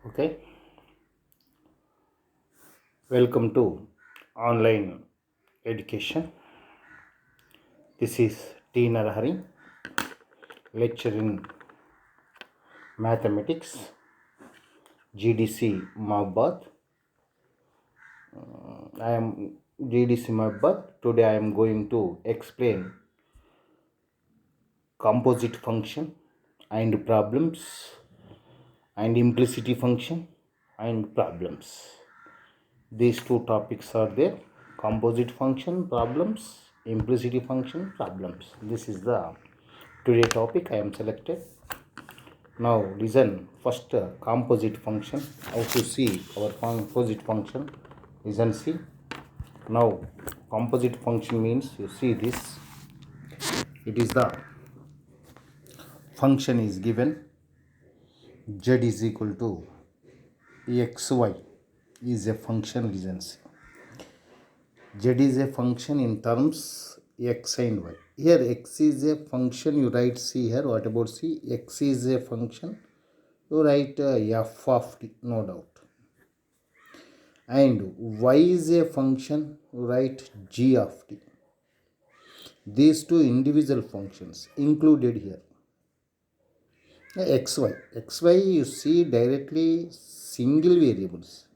Okay, welcome to online education. This is T. Narahari, lecture in mathematics, GDC Mahabad. I am GDC Mahabad. Today I am going to explain composite function and problems and implicity function and problems. These two topics are there: composite function, problems, implicity function, problems. This is the today topic I am selected. Now listen first, composite function. How to see our composite function? Listen, see. Now composite function means, you see this. It is the function is given z is equal to xy is a function. Listen, see. Z is a function in terms x and y. Here x is a function, you write c here. What about c? X is a function, you write f of t, no doubt. And y is a function, you write g of t. These two individual functions included here. xy you see directly single variables.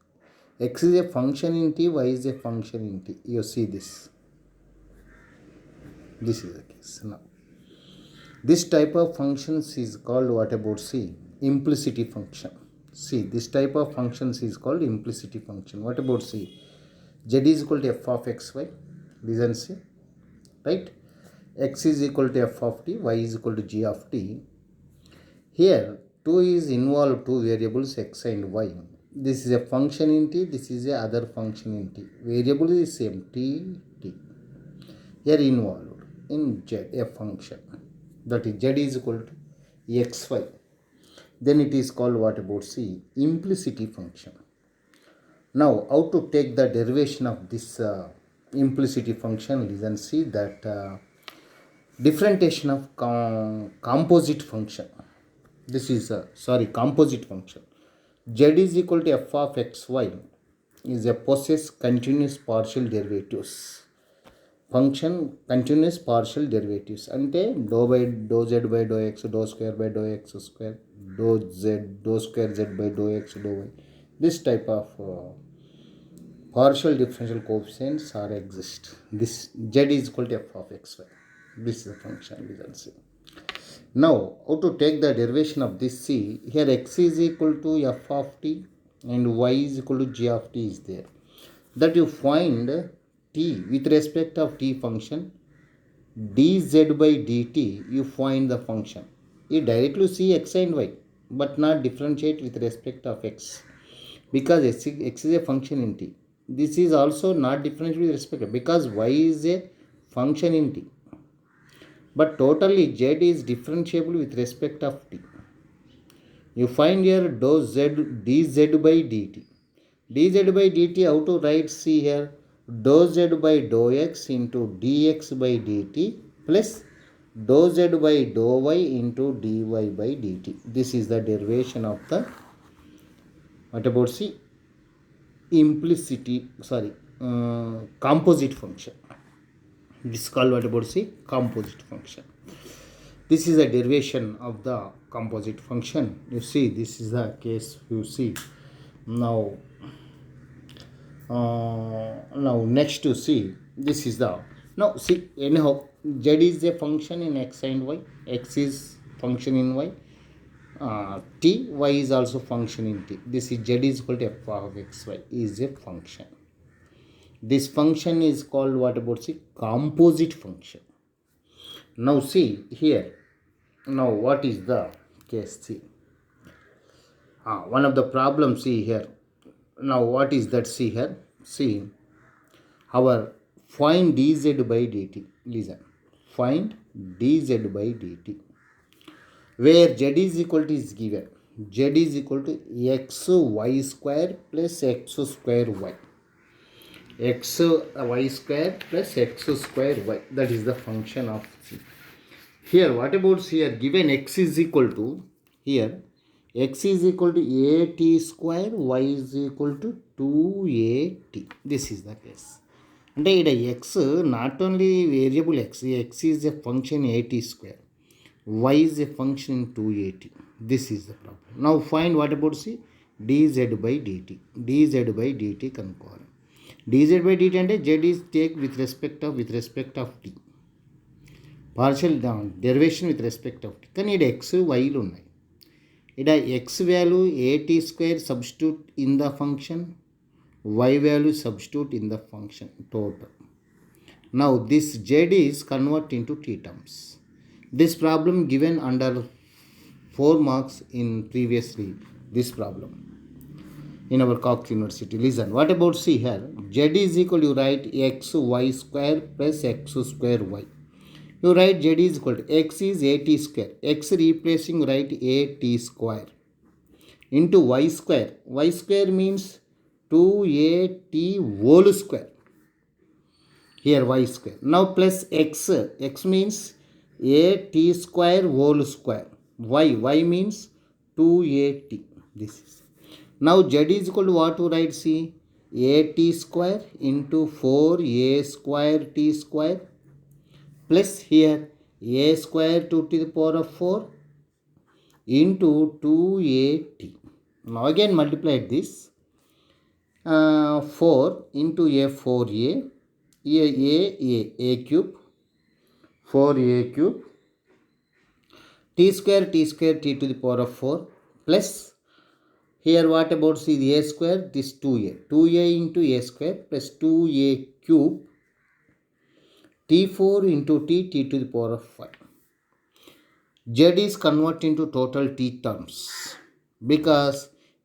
X is a function in t, y is a function in t. You see this. This is the case. Now this type of functions is called, what about c? Implicity function. See, this type of functions is called implicity function. What about c? Z is equal to f of xy. Listen, see. Right? X is equal to f of t, y is equal to g of t. Here 2 is involved, two variables x and y. This is a function in t, this is a other function in t. Variable is same, t. Here involved in z, a function, that is z is equal to xy. Then it is called, what about c? Implicity function. Now how to take the derivation of this implicity function? Listen, see that differentiation of composite function. This is composite function. Z is equal to f of xy is a possess continuous partial derivatives. Function continuous partial derivatives అంటే dou z by dou x, dou square by dou x square, dou square z by dou x dou y. This type of partial differential coefficients are exist. This z is equal to f of xy. This is the function, we can see. Now how to take the derivation of this? C, here x is equal to f of t and y is equal to g of t is there. That you find t with respect of t function, dz by dt, you find the function. You directly see x and y but not differentiate with respect of x, because x is a function in t. This is also not differentiate with respect of, because y is a function in t, but totally z is differentiable with respect of t. You find here dou z dz by dt. Dz by dt, how to write? See here, dou z by dou x into dx by dt plus dou z by dou y into dy by dt. This is the derivation of the, what about see, composite function. This is called, what about see, composite function. This is a derivation of the composite function. You see, this is the case. You see now. Now next to see, this is the, now see, anyhow z is a function in x and y. X is function in y, t, y is also function in t. This is z is equal to f of xy is a function. This function is called, what about see, composite function. Now see here, now what is the case? See, one of the problems, see here. Now what is that? See here, see, our find dz by dt. Listen, find dz by dt, where z is equal to is given. Z is equal to x y square plus x square y. X y square plus x square y. That is the function of c. Here, what about here? Given x is equal to, here x is equal to at square, y is equal to 2at. This is the case. అంటే ఇక్కడ x not only variable x is a function at square, y is a function in 2at. This is the problem. Now find what about c dz by dt. dz by dt కనుక్కోవాలి. dz by dt అంటే z is take with respect of t, partial derivation with respect of t. కానీ ఇక్కడ x yలు ఉన్నాయి. ఇక్కడ x value at square substitute in the function, y value substitute in the function total. Now this z is convert into t terms. This problem given under 4 marks in previously this problem in our Cox University. Listen, what about c here? Z is equal, you write x y square plus x square y. You write z is equal to x is at square, x replacing write at square into y square. Y square means 2at whole square. Here y square. Now plus x means at square whole square. Y means 2at. This is. Now z is equal to what to write? See, at square into 4a square t square plus here a square to the power of 4 into 2at. Now again multiply this. 4 into a 4a, a cube, 4a cube, t square t to the power of 4 plus here what about see the a square, this 2a into a square plus 2a cube, t4 into t to the power of 5. Z is converted into total t terms because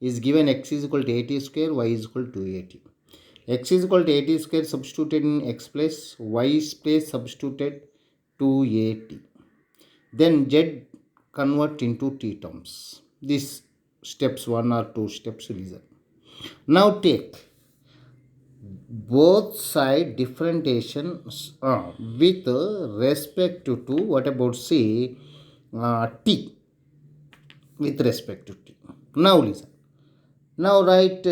is given x is equal to at square, y is equal to 2at. X is equal to at square substituted in x place, y place substituted 2at. Then z convert into t terms. This steps 1 or 2 steps listen. Now take both side differentiation with respect to what about say t with respect to t. Now listen. Now write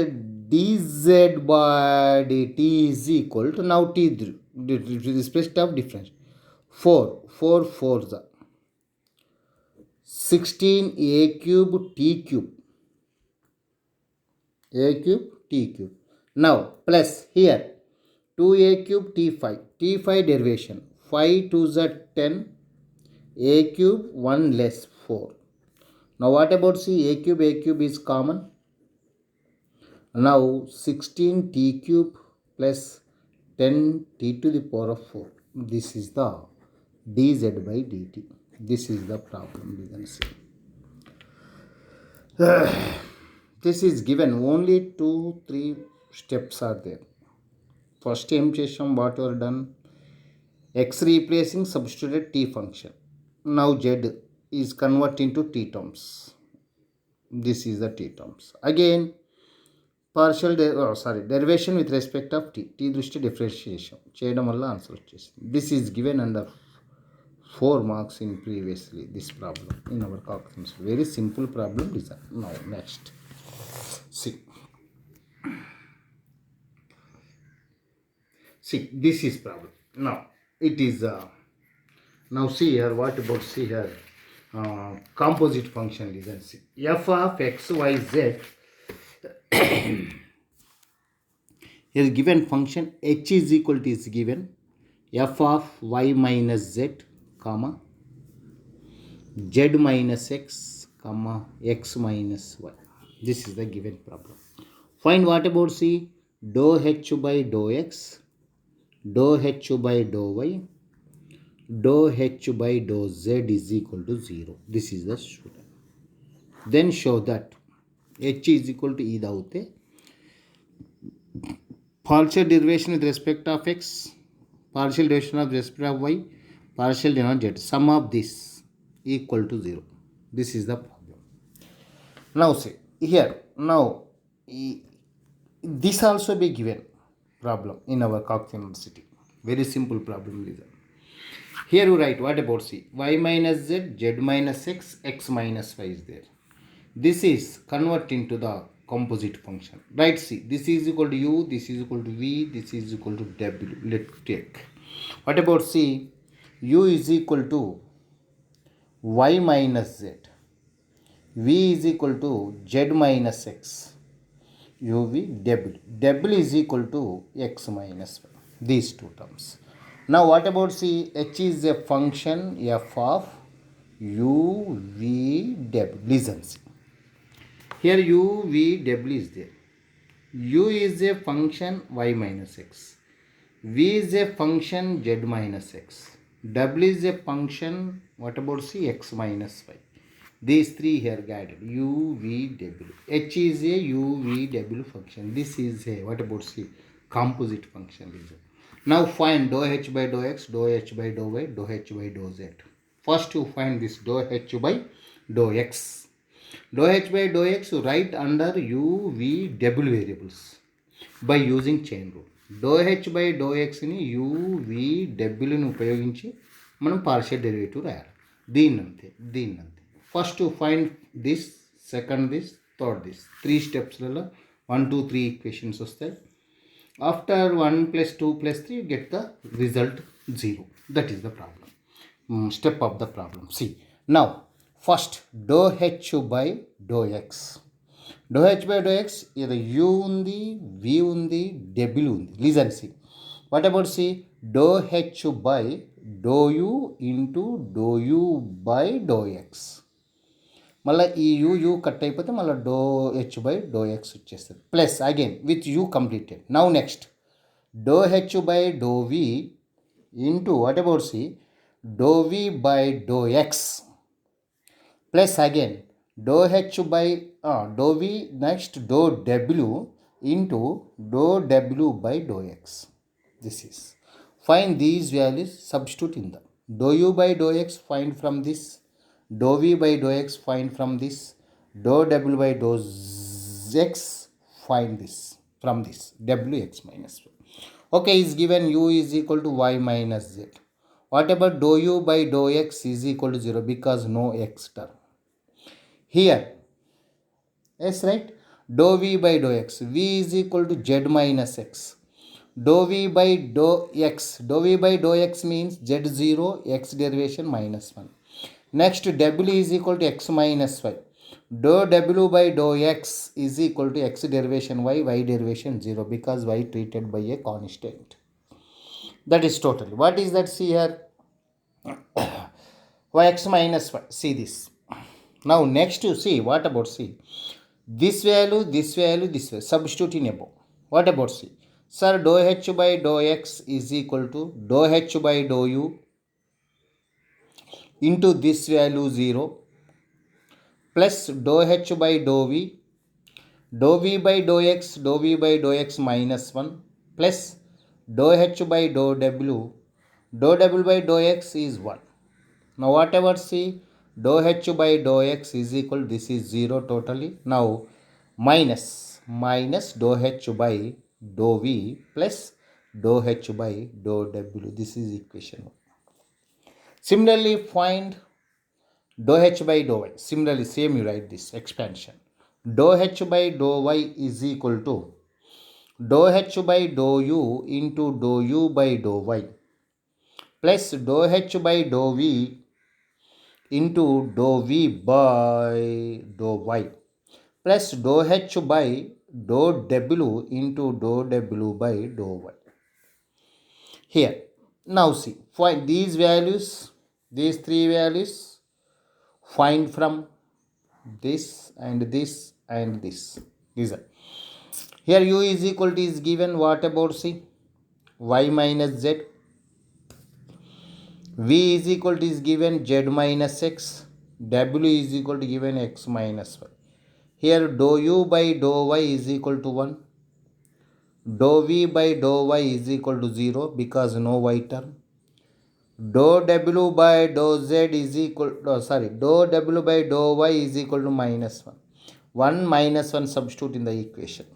dz by dt is equal to now t with respect of difference 4 4s 16 a cube t cube, a cube t cube. Now plus here 2a cube t5 derivation 5 2s are 10, a cube 1 less 4. Now what about see a cube is common. Now 16 t cube plus 10 t to the power of 4. This is the dz by dt. This is the problem we can see. This is given only 2-3 steps are there. First time chesham what you are done, x replacing substituted t function. Now z is converted into t terms. This is the t terms. Again partial derivation with respect of t దృష్టి differentiation చేయడం వల్ల answer వచ్చేసింది. This is given under 4 marks in previously this problem in our calculus. Very simple problem design. Now next see this is problem. Now it is now see here what about see here composite function listen. See f of x y z here given function h is equal to is given f of y minus z comma z minus x comma x minus y. This is the given problem. Find what about c dou h by dou x, dou h by dou y, dou h by dou z is equal to 0. This is the student. Then show that h is equal to either out partial derivation with respect of x, partial derivation with respect of y, partial derivation z. Sum of this equal to 0. This is the problem. Now say here now this also be given problem in our Cox University. Very simple problem. Here you write what about c y minus z, z minus x, x minus y is there. This is convert into the composite function. Right, see, this is equal to u, this is equal to v, this is equal to w. Let's take. What about c? U is equal to y minus z. V is equal to z minus x. uv w. W is equal to x minus 1. These two terms. Now what about c? H is a function f of u, v, w. Listen, see. Here u, v, w is there. U is a function y minus x. V is a function z minus x. W is a function, what about c? X minus y. These three here guided. U, V, W. H is a U, V, W function. This is a, what about c? Composite function. Now find dou h by dou x, dou h by dou y, dou h by dou z. First you find this dou h by dou x. Dou h by dou x write under u, v, w variables by using chain rule. Dou h by dou x ని u, v, w ని ఉపయోగించి మనం partial derivative రాయాలి. దీన్నంతే. First find this, second this, third this. 3 స్టెప్స్లలో 1, 2, 3 equations వస్తాయి. After 1 + 2 + 3 get the result 0. That is the problem. Step of the problem. See, now first dou h by dou x. Dou h by dou x either u undi, v undi, w undi. Listen, see. What about see? Dou h by dou u into dou u by dou x. మళ్ళీ ఈ you cut అయిపోతే మళ్ళీ do H by dou X వచ్చేస్తుంది. Plus again with you completed. Now next do H by do V into what about C do we by dou X plus again do H by do we next do W into do W by dou X. This is find these values, substitute in the do you by dou X find from this, dou v by dou x find from this, dou w by dou x find this from this, wx minus 1. Okay, is given u is equal to y minus z. What about dou u by dou x is equal to 0 because no x term here. Yes, right. Dou v by dou x, v is equal to z minus x. Dou v by dou x, dou v by dou x means z0, x derivation minus 1. Next, w is equal to x minus y. Dou w by dou x is equal to x derivation y, y derivation 0 because y treated by a constant. That is totally. What is that? See here. y x minus y. See this. Now next you see, what about c? This value, this value, this value. Substitute in above. What about c? Sir, dou h by dou x is equal to dou h by dou u into this value 0 plus dou h by dou v, dou v by dou x, dou v by dou x minus 1 plus dou h by dou w by dou x is 1. Now whatever see, dou h by dou x is equal, this is 0 totally. Now minus dou h by dou v plus dou h by dou w. This is equation 1. Similarly, find dou h by dou y. Similarly, same you write this expansion. Dou h by dou y is equal to dou h by dou u into dou u by dou y plus dou h by dou v into dou v by dou y plus dou h by dou w into dou w by dou y. Here, now see, find these values, these three values, find from this and this and this. These are here. U is equal to is given. What about c? Y minus z. V is equal to is given z minus x. W is equal to given x minus y. Here dou u by dou y is equal to 1. Dou v by dou y is equal to 0 because no y term. Dou w by dou z is equal to, dou w by dou y is equal to minus 1. 1 minus 1 substitute in the equation.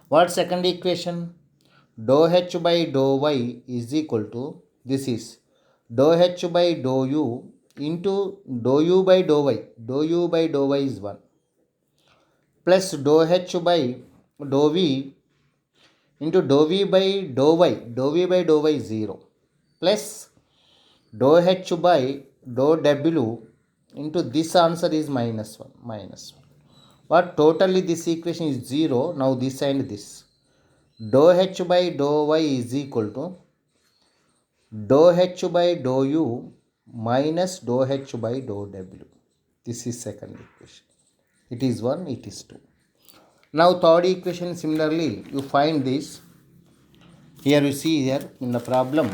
What second equation? Dou h by dou y is equal to, this is dou h by dou u into dou u by dou y. Dou u by dou y is 1 plus dou h by dou v into dou v by dou y. Dou v by dou y is 0 plus dou h by dou w into this answer is minus 1. But totally this equation is 0. Now this and this. Dou h by dou y is equal to dou h by dou u minus dou h by dou w. This is second equation. It is 1, it is 2. Now third equation similarly you find this. Here you see here in the problem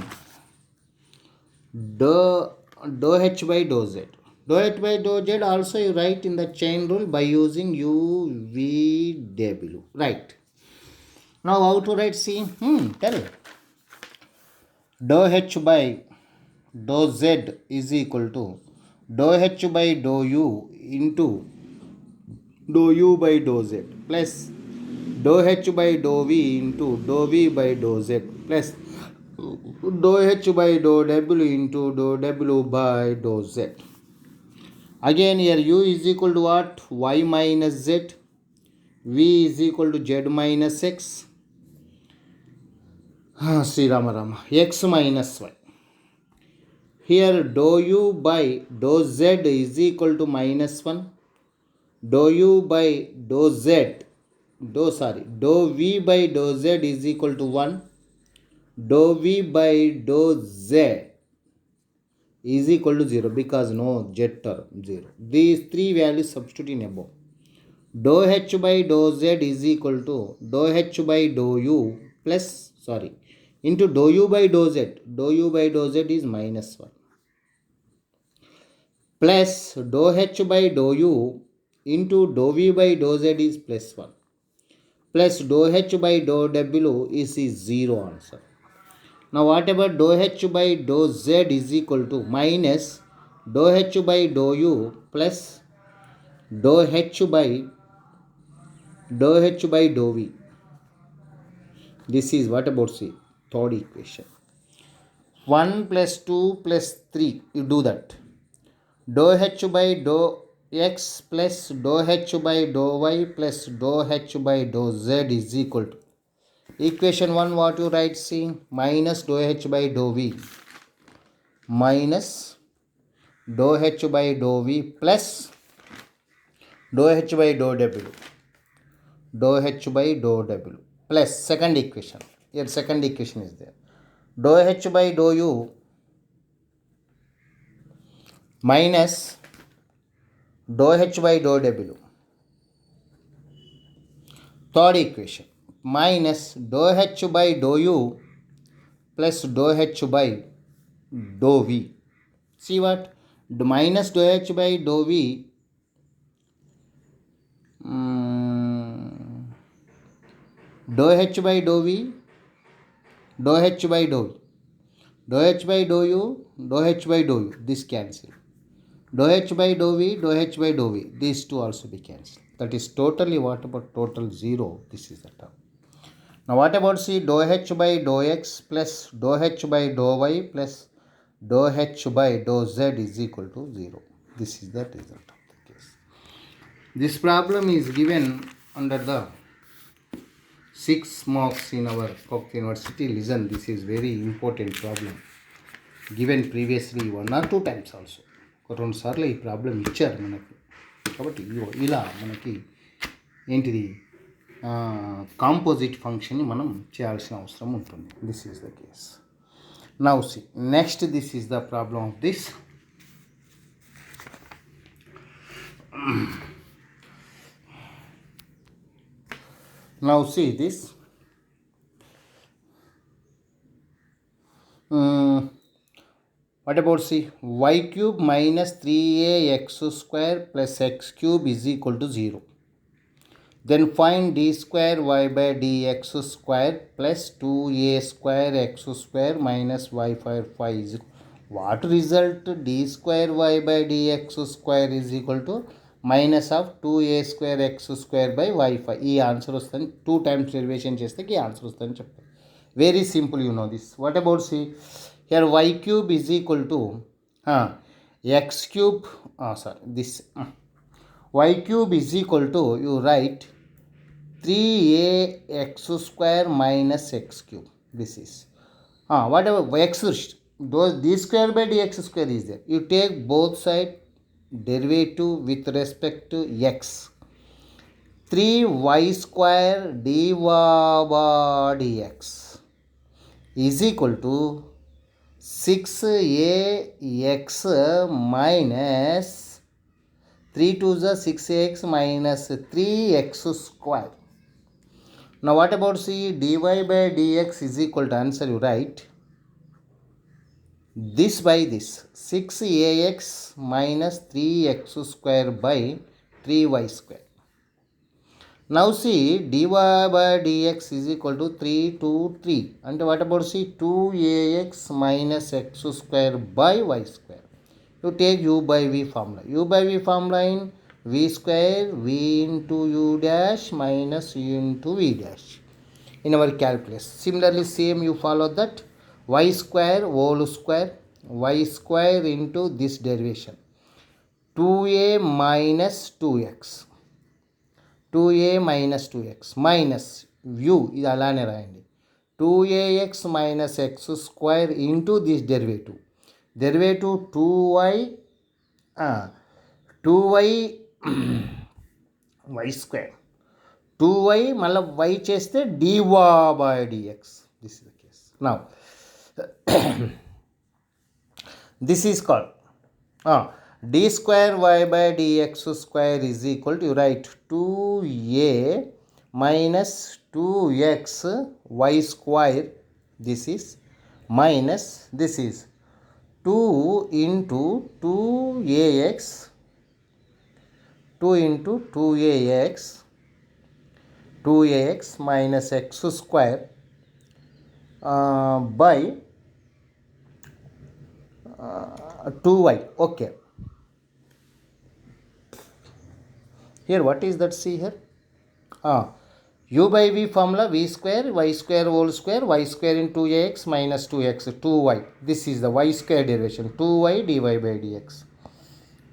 dou h by dou z. Dou h by dou z also you write in the chain rule by using u v w. Right. Now how to write? See, tell. Dou h by dou z is equal to dou h by dou u into dou u by dou z plus dou h by dou v into dou v by dou z plus dou h by dou w into dou w by dou z. Again here u is equal to what? Y minus z. V is equal to z minus x. Sri Rama Rama. X minus y. Here dou u by dou z is equal to minus 1. Dou u by dou z. Dou v by dou z is equal to 1. Dou v by dou z is equal to 0 because no z term 0. These three values substitute in above. Dou h by dou z is equal to dou h by dou u plus into dou u by dou z. Dou u by dou z is minus 1 plus dou h by dou u into dou v by dou z is plus 1 plus dou h by dou w is 0 answer. Now what about dou h by dou z is equal to minus dou h by dou u plus dou h by dou v. This is what about see third equation. 1 plus 2 plus 3 you do that. Dou h by dou x plus dou h by dou y plus dou h by dou z is equal to equation 1 what you write? See, minus dou h by dou v minus dou h by dou v plus dou h by dou w. Dou h by dou w plus second equation. Here second equation is there. Dou h by dou u minus dou h by dou w. Third equation minus dou h by dou u plus dou h by dou v. See what? Minus dou h by dou v dou h by dou v, dou h by dou v, dou h by dou u, dou h by dou u. This cancel. Dou h by dou v, dou h by dou v. These two also be cancelled. That is totally what about total 0. This is the term. Now what about see dou h by dou x plus dou h by dou y plus dou h by dou z is equal to 0. This is the result of the case. This problem is given under the 6 marks in our Koch University. Listen, this is very important problem. Given previously 1 or 2 times also. రెండు సార్లు ఈ problem ఇచ్చారు మనకి. కాబట్టి ఇలా మనకి ఏంటిది composite ఫంక్షన్ని మనం చేయాల్సిన అవసరం ఉంటుంది. This is the case. Now see next this is the problem of this. Now see this. What about see y cube minus 3ax square plus x cube is equal to 0. Then find d square y by dx square plus 2a square x square minus y square 5 is equal. What result? D square y by dx square is equal to minus of 2a square x square by y5. ఈ answer వస్తుంది. 2 times derivation చేస్తే ఈ answer వస్తుందని చెప్పారు. Very simple, you know this. What about see here y cube is equal to x cube, this y cube is equal to, you write 3ax square minus x cube. This is whatever x, those d square by dx square is there. You take both side derivative with respect to x. 3y square dy by dx is equal to 6ax minus 3 to the 6ax minus 3x square. Now what about see, dy by dx is equal to, answer you write this by this, 6ax minus 3x square by 3y square. Now see, dy by dx is equal to 3 to 3. And what about see, 2ax minus x square by y square. You take u by v formula. U by v formula in v square, v into u dash minus u into v dash in our calculus. Similarly, same you follow that, y square whole square, y square into this derivation, 2a minus 2x. 2a minus 2x minus u ఇది అలానే రాయండి, 2ax minus x square into this derivative 2y 2y y square 2y మళ్ళీ y చేస్తే dy by dx. This is the case. Now this is called d square y by dx square is equal to, you write 2a minus 2x y square, this is minus, this is 2 into 2ax, 2 into 2ax minus x square by 2y. Okay, here what is that, see here, u by v formula, v square y square whole square, y square into 2ax minus 2x 2y. This is the y square derivation, 2y dy by dx.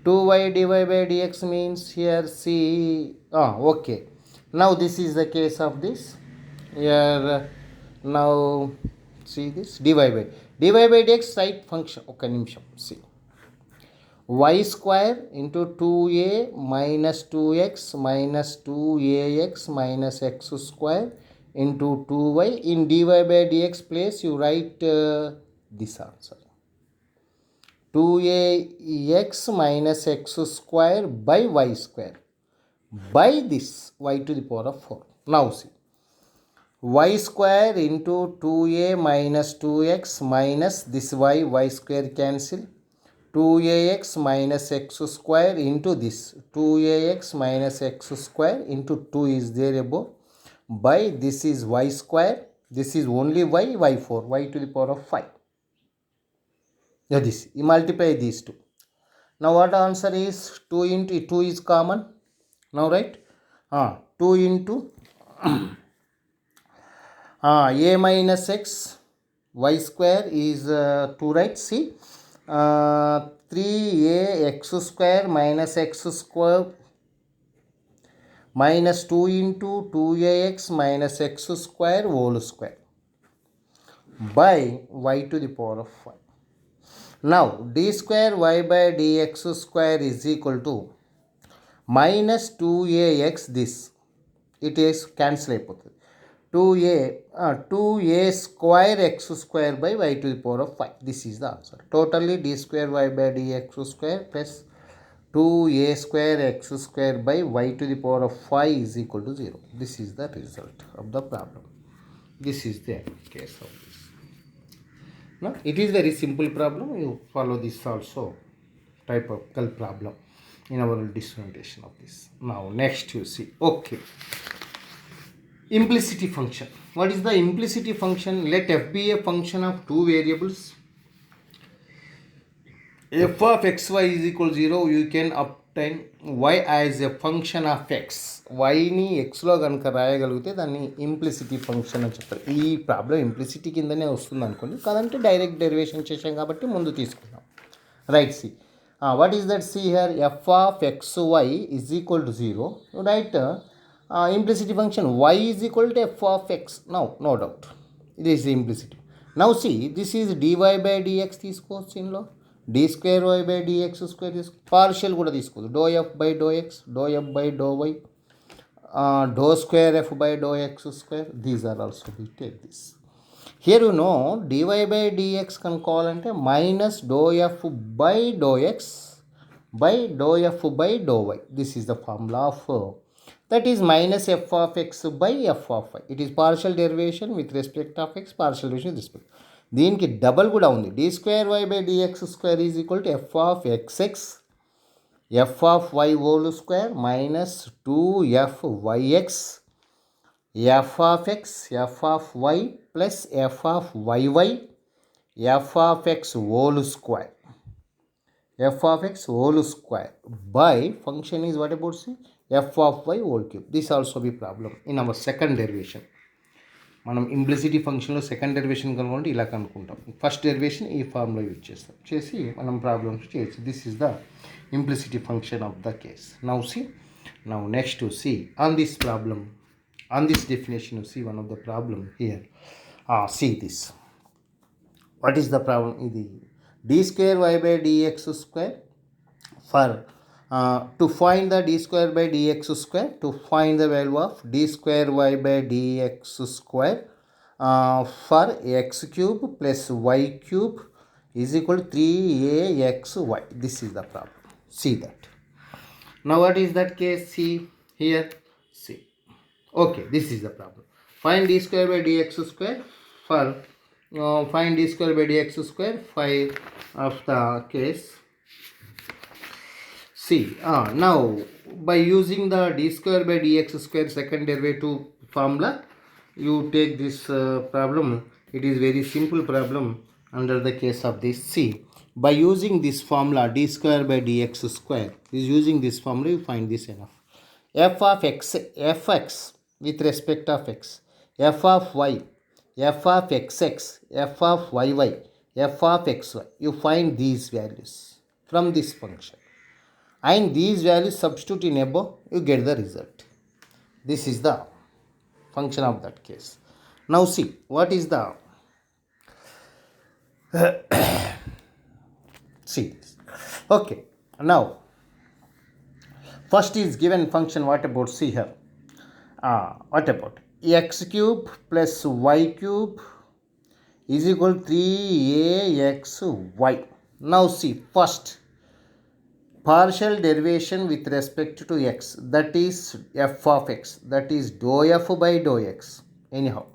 2y dy by dx means here see, okay. Now this is the case of this here. Now see this dy by dx side function. Okay, nimsham, see, y square into 2a minus 2x minus 2ax minus x square into 2y. In dy by dx place you write this answer, 2ax minus x square by y square by this y to the power of 4. Now see, y square into 2a minus 2x minus this y square cancel, 2ax minus x square into this 2ax minus x square into 2 is there above by this is y square, this is only y4, y to the power of 5. This you multiply these two. Now what answer is, 2 into 2 is common. Now right, 2 into a minus x y square is 2, right? See, 3ax square minus x square minus 2 into 2ax minus x square whole square by y to the power of 5. Now d square y by dx square is equal to minus 2ax, this it is cancel అయిపోతుంది, 2a square x square by y to the power of 5. This is the answer. Totally d square y by dx square plus 2a square x square by y to the power of 5 is equal to 0. This is the result of the problem. This is the case of this. Now it is very simple problem. You follow this also typical problem in our discrimination of this. Now next you see, okay, implicity function. What is the implicity function? Let f be a function of two variables. F of xy is equal 0, you can obtain y as a function of x. y ని xలో కనుక రాయగలిగితే దాన్ని ఇంప్లిసిటీ function అని చెప్తారు. ఈ problem ఇంప్లిసిటీ కిందనే వస్తుంది అనుకోండి, కాదంటే డైరెక్ట్ డెరివేషన్ చేసాం కాబట్టి ముందు తీసుకున్నాం. Right, see What is that? See here, f of xy is equal to 0. Right? Implicit function y is equal to f of x. Now, no doubt. This is implicit. Now see, this is dy by dx తీసుకోవచ్చు ఇందులో d square y by dx square partial కూడా తీసుకోవచ్చు dou f by dou x dou f by dou y dou square f by dou x square. These are also we take this. Here you know dy by dx కనుక్కోవాలంటే minus dou f by dou x by dou f by dou y. This is the formula of that is minus f of x by f of y. It is partial derivation with respect of x, partial derivation with respect. దీనికి double కూడా ఉంది d square y by dx square is equal to f of xx f of y whole square minus 2fyx f of x f of y plus f of yy f of x whole square f of x whole square by function is what about c f of y whole cube. This also be problem in our second derivation. మనం ఇంప్లిసిటీ ఫంక్షన్లో second derivation కనుక్కుంటే ఇలా కనుక్కుంటాం. First derivation ఈ formula use చేస్తాం, చేసి మనం problems చేయొచ్చు. This is the implicity function of the case. Now see, now next to see on this problem, on this definition you see one of the problem here. See this, what is the problem? The d square y by dx square for to find the d square by dx square, to find the value of d square y by dx square for x cube plus y cube is equal to 3axy. This is the problem. See that. Now what is that case? See here. See. Okay, this is the problem. Find d square by dx square for find d square by dx square of the case. See, now by using the d square by dx square second derivative formula, you take this problem. It is very simple problem under the case of this. See, by using this formula d square by dx square, is using this formula you find this enough. F of x, fx with respect of x, f of y, f of xx, f of yy, f of xy. You find these values from this function and these values substitute in above, you get the result. This is the function of that case. Now see, what is the see this. Okay, now first is given function. What about see here? What about x cube plus y cube is equal to 3axy. Now see, first partial derivation with respect to x, that is f of x, that is dou f by dou x. Anyhow,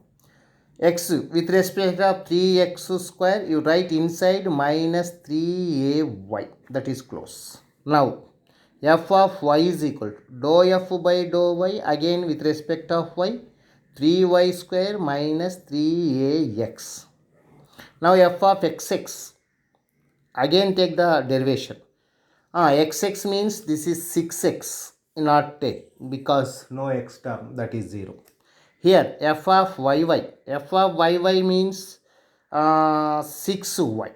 x with respect of 3x square, you write inside minus 3ay, that is close. Now f of y is equal to dou f by dou y, again with respect of y, 3y square minus 3ax. Now f of xx, again take the derivation. Xx means this is 6x, not take because no x term, that is 0. Here f of yy means 6y,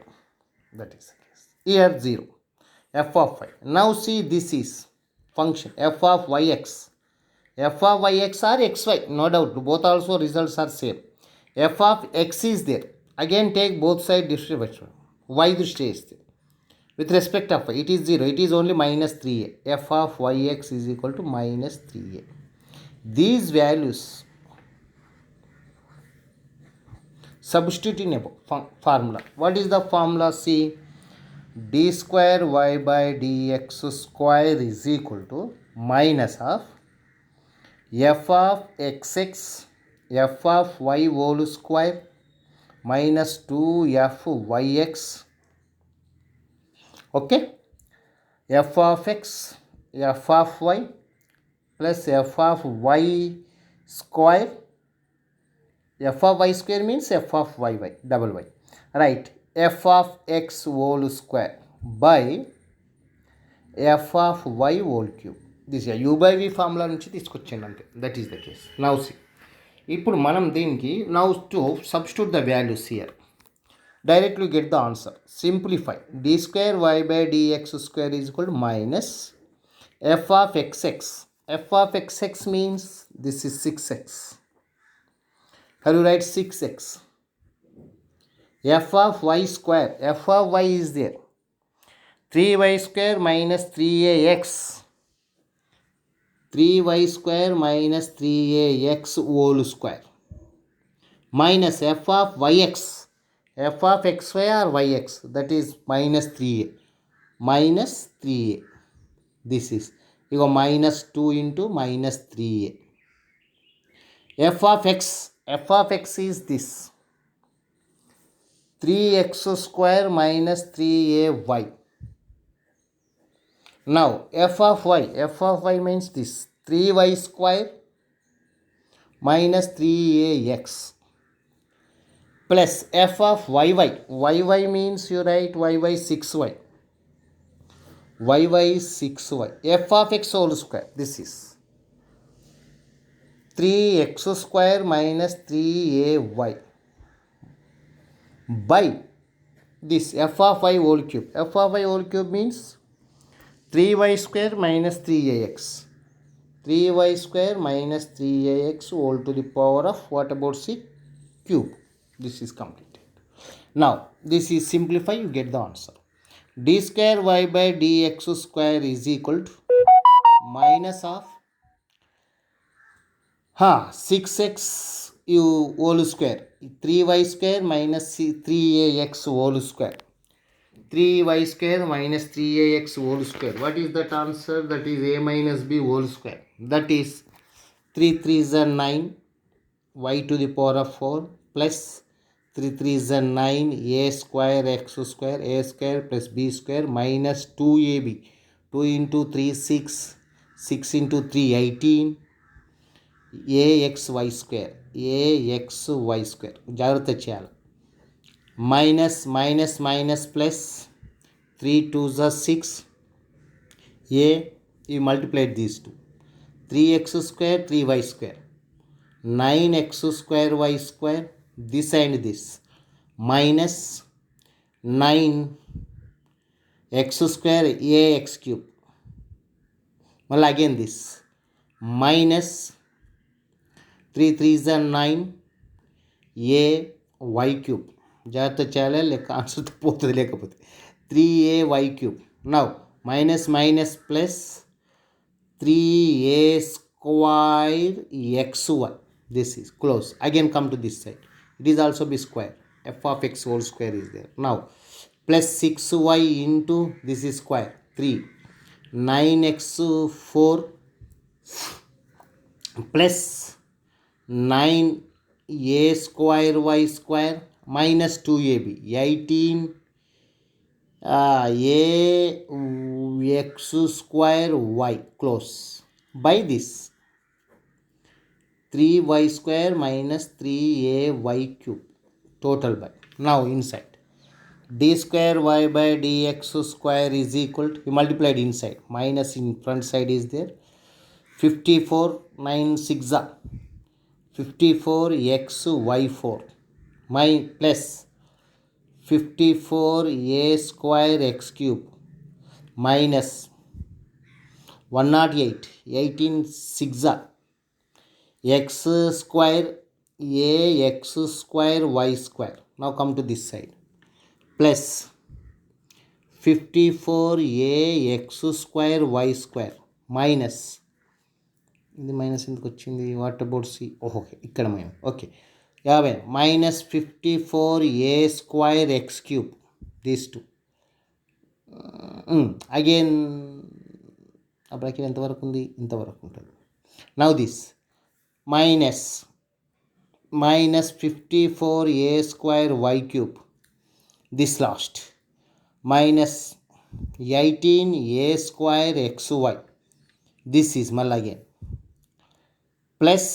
that is the case. Here 0, f of y. Now see, this is function f of yx. F of yx are xy, no doubt, both also results are same. F of x is there, again take both side distribution, y दृष्टि is there. With respect of y, it is 0, it is only minus 3a. F of yx is equal to minus 3a. These values substitute in above formula. What is the formula? See, d square y by dx square is equal to minus of f of xx f of y whole square minus 2fyx. Okay, f of x f of y plus f of y square. F of y square means f of y double y, right? F of x whole square by f of y whole cube. This is u by v formula నుంచి తీసుకొచ్చాను అంతే. That is the case. Now see, ఇప్పుడు మనం దీనికి now to substitute the values here. Directly get the answer. Simplify. D square y by dx square is equal to minus f of xx. F of xx means this is 6x. How do you write 6x? F of y square. F of y is there. 3y square minus 3ax. 3y square minus 3ax whole square. Minus f of yx. F of xy or yx, that is minus 3a. Minus 3a. This is, you go minus 2 into minus 3a. F of x. F of x is this. 3x square minus 3ay. Now f of y. F of y means this. 3y square minus 3ax. Plus f of yy. Yy means you write yy 6y. Yy 6y. F of x whole square. This is 3x square minus 3ay by this f of y whole cube. F of y whole cube means 3y square minus 3ax. 3y square minus 3ax whole to the power of what about c? Cube. This is completed. Now this is simplify, you get the answer. D square y by dx square is equal to minus of 6x you whole square. 3y square minus 3ax whole square. 3y square minus 3ax whole square. What is that answer? That is a minus b whole square. That is 3 3s are 9 y to the power of 4 plus 3 3s are 9 a square x square, a square plus b square minus 2ab. 2 into 3 6, 6 into 3 18, axy square, axy square. జాగ్రత్త చేయాలి. Minus minus minus plus 3 2s are 6 a, you multiplied these two. 3x square 3y square, 9x square y square, this and this, minus 9x square ax cube. Well, again this minus 3 3s are 9 a y cube. జాగ్రత్త చేయాలి, లెక్క answer పోతుంది లేకపోతే. 3ay cube. Now minus minus plus 3a square xy. This is close. Again come to this side. It is also b square. F of x whole square is there. Now plus 6y into this is square 3. 9x 4 plus 9a square y square minus 2ab 18 ax square y close by this 3y square minus 3ay cube total by. Now inside d square y by dx square is equal to, you multiplied inside, minus in front side is there. 54 9 6 54 x y 4 my plus 54 a square x cube minus 108 18 6 x square a x square y square. Now come to this side plus 54 a x square y square minus, ఇది minus ఎందుకు వచ్చింది? What about c? Okay ఇక్కడ మేము okay 50 minus 54 a square x cube, these two. Again అప్పటికి ఎంతవరకు ఉంది? ఇంతవరకు ఉంటుంది. Now this minus 54 a square y cube, this last minus 18 a square xy, this is మళ్ళీ again plus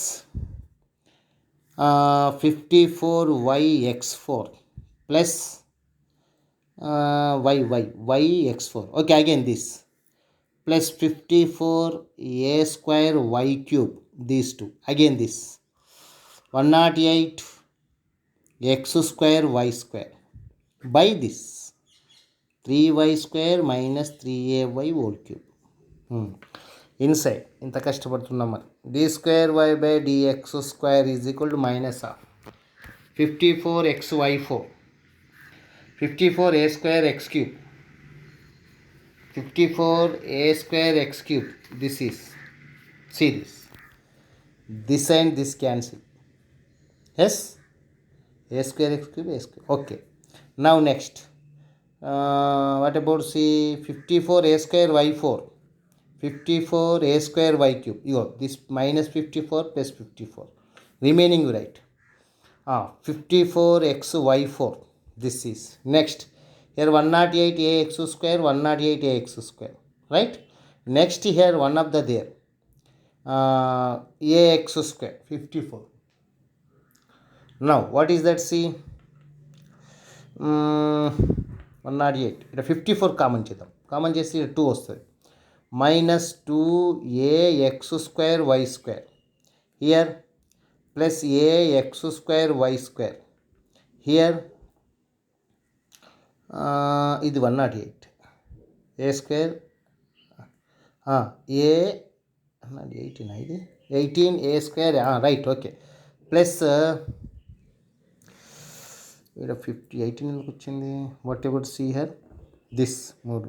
54 y x4 plus y x4. Okay, again this plus 54 a square y cube, these two. Again this 108 x square y square by this 3y square minus 3ay whole cube. Inside ఇంత కష్టపడుతున్నాం మరి d square y by dx square is equal to minus of 54xy4 54a square x cube 54a square x cube. This is, see this and this cancel. Yes, a square x cube a square. Okay, now next what about see 54a square y4 54a square y cube. This minus 54 plus 54 remaining you write 54xy4. This is next here 108ax square 108ax square, right? Next here one of the there ax square 54. Now what is that? See 108 ఇక్కడ 54 common చేద్దాం. Common చేసి 2 వస్తుంది. minus 2ax square y square here plus ax square y square here ఇది 108 a square a 18 ఇది 18 a square right. Okay, plus ఇక్కడ 50 18 ఎందుకు వచ్చింది? What ever see here this mode.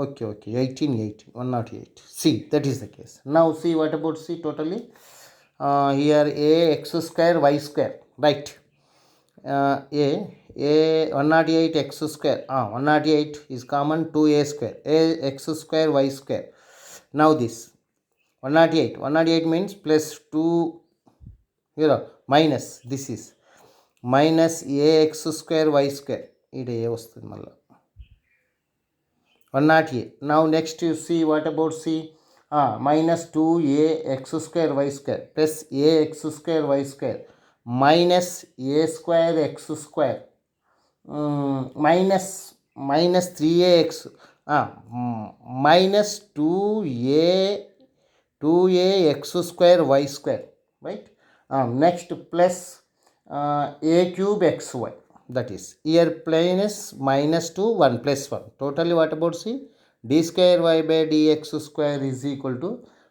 Okay, 18 108. See, that is the case. Now see what about see totally here ax square y square, right? a 108 x square 108 is common 2a square x square y square. Now this 108 means plus 2 here minus this is minus ax square y square. ఇది ఏ వస్తుంది మళ్ళీ 108. Now next you see what about see minus 2ax square y square plus ax square y square minus a square x square minus 3ax minus 2ax square y square, right? Next plus a cube xy. That is here minus 2 1 plus 1 totally what about see d square y by dx square is equal to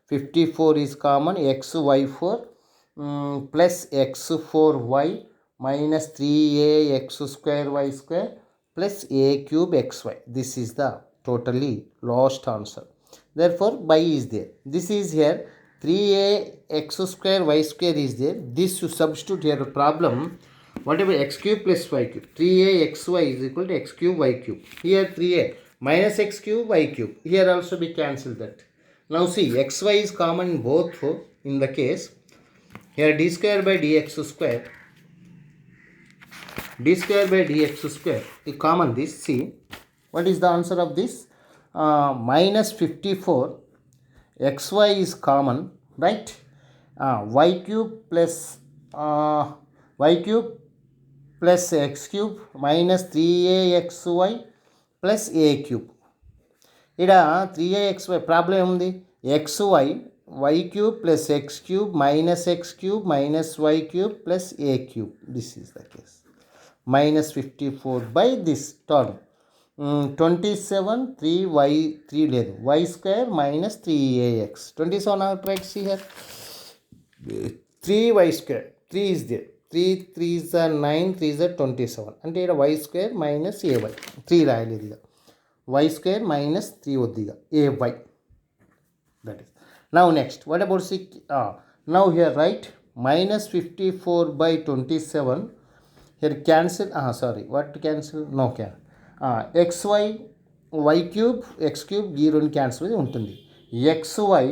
54 is common xy4 plus x4y minus 3a x square y square plus a cube xy. This is the totally last answer. Therefore by is there. This is here 3a x square y square is there. This you substitute here problem. Whatever x cube plus y cube 3a xy is equal to x cube y cube. Here 3a minus x cube y cube. Here also we cancel that. Now see xy is common in both. In the case here d square by dx square is common this. See what is the answer of this? Minus 54 xy is common, right? Y cube plus x cube minus 3axy plus a cube. ఇక్కడ 3axy problem ఏముంది? xy y cube plus x cube minus y cube plus a cube. This is the case. Minus 54 by this term 27 3y 3 లేదు y square minus 3ax 27 out right. See here 3y square 3 is there 3 3 is 9 3 is 27 అంటే ఇక్కడ y square minus ay 3 రాయలేదు ఇక y square minus 3 వద్దు ఇక ay. That is now next what about now here right minus 54 by 27 here cancel sorry what to cancel no can xy y cube x cube ఈ రెండు cancel ఉంటుంది xy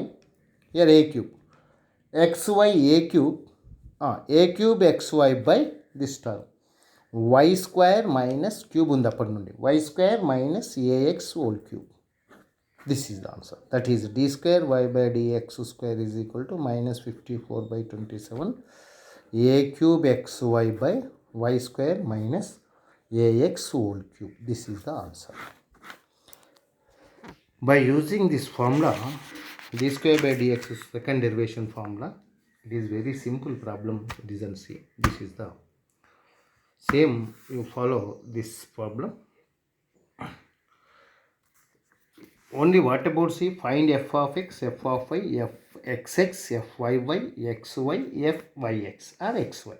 here a cube xy a cube xy by this term y square minus cube ఉంది అప్పటి నుండి y square minus ax whole cube. This is the answer. That is d square y by dx square is equal to minus 54 by 27 a cube xy by y square minus ax whole cube. This is the answer. By using this formula d square by dx second derivation formula, it is very simple problem. It is see. This is the Same you follow this problem. Only what about C? Find f of x, f of y, f xx, f yy, xy, f yx or xy.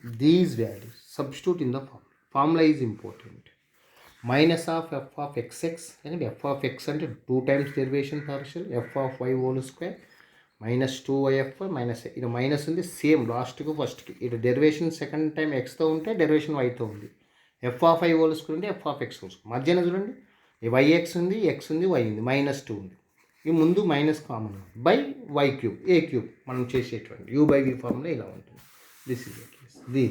These values substitute in the formula. Formula is important. Minus of f of xx and f of x and 2 times derivation partial f of y whole square minus 2yf minus ఇది minus ఉంది same లాస్ట్కి ఫస్ట్కి ఇటు derivation second time ఎక్స్తో ఉంటే derivation వైతో ఉంది f of i whole square ఉంటే f of x whole square మధ్యన చూడండి వైఎక్స్ ఉంది ఎక్స్ ఉంది వై ఉంది మైనస్ 2 ఉంది ఈ ముందు minus common by y cube a cube మనం చేసేటువంటి యూ బై వి ఫార్ములా ఇలా ఉంటుంది. దిస్ ఈజ్ ది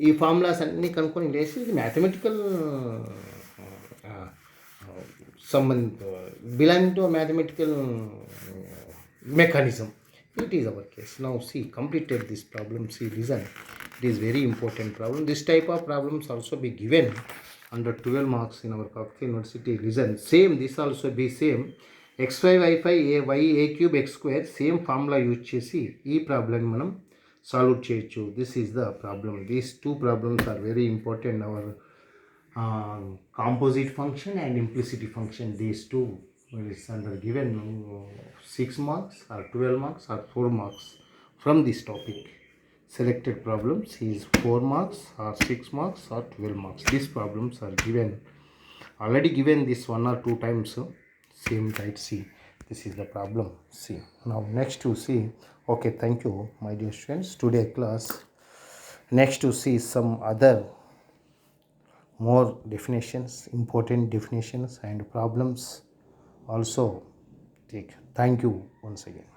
ఈ ఫార్ములాస్ అన్నీ కనుక్కొని వేసి ఇది మ్యాథమెటికల్ సంబంధ belong to a mathematical mechanism. It is our case. Now see, completed this problem. See, listen, it is very important problem. This type of problems also be given under 12 marks in our Kakati University. Listen, same, this also be same. x5 y5 a y a cube x square same formula use chesi ee problem manam solve cheyochu. This is the problem. These two problems are very important. Our composite function and implicity function, these two is under given 6 marks or 12 marks or 4 marks from this topic. Selected problems is 4 marks or 6 marks or 12 marks. These problems are given already given this 1 or 2 times. Same type. See, this is the problem. See, now next to see. Okay, thank you my dear students. Today class next to see some other more definitions, important definitions and problems also take. Thank you once again.